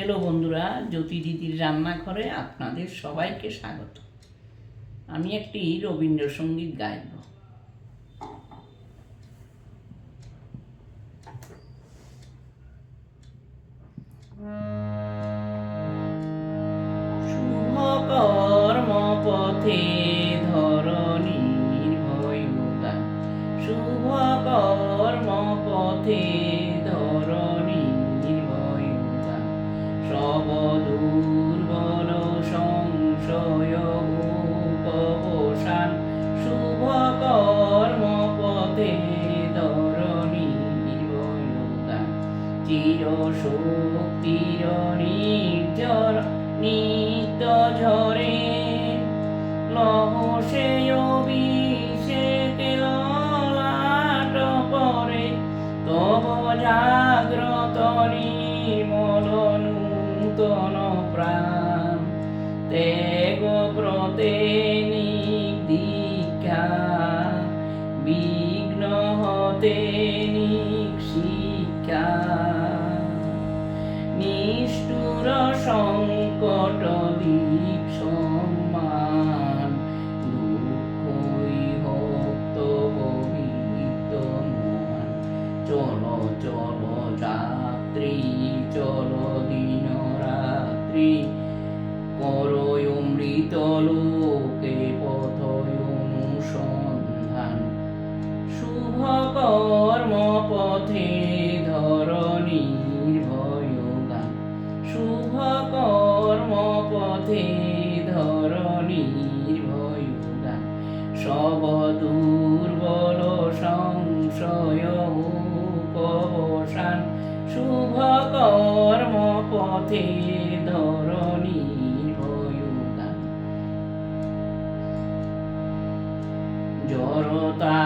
Hello বন্ধুরা, জ্যোতি দিদির রান্নাঘরে আপনাদের সবাইকে স্বাগত। আমি একটি রবীন্দ্রসঙ্গীত গাইব। শুভ কর্ম পথে ধরণীর ভয়গান, শুভ কর্ম পথে ধরণীর ভয়গান, সব দুর্বল সংশয় উপবসান, শুভ কর্ম পথে ধরণীর ভয়গান, চির শক্তির নির্জর নিত্য ঝরে লহ সে অভিষেকে ললাট পরে, তব জাগ্রত নির্মল নূতন প্রাণ, ত্যাগ প্রতে নিদীক্ষা বিঘ্ন হতে নিশিক্ষা, নিষ্ঠুর সংকট দিক সম্মান, দুঃখই হোক তব বিদ্যমান, চলো চলো যাত্রী চলো দিন রাত্রি, করয় অমৃত লোকে পথয় অনুসন্ধান, শুভ কর্ম পথে ধরণীর ভয়গান, শুভ কর্ম পথে ধরণীর ভয়গান, সব দুর্বল সংশয় উপবসান, শুভ কর্ম পথে ধরণীর ভয়গান, জড়তা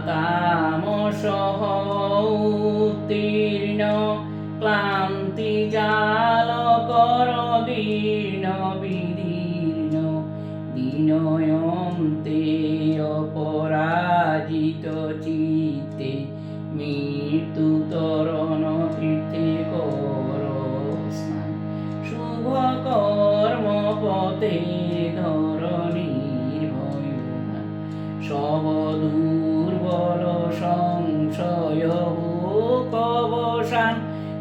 তামস উত্তীর্ণ ক্লান্তি জাল কর দীর্ণ বিদীর্ণ, দিনয়ন্তে অপরাজিত চিত্তে, মৃত্যু তরণ তীর্থে কর স্নান, শুভ কর্ম পথে ধরণীর ভয়গান, সব দুর্বল সংশয় উপবসান,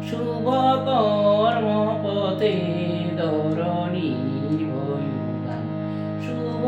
শুভ কর্ম পথে ধরণীর ভয়গান, শুভ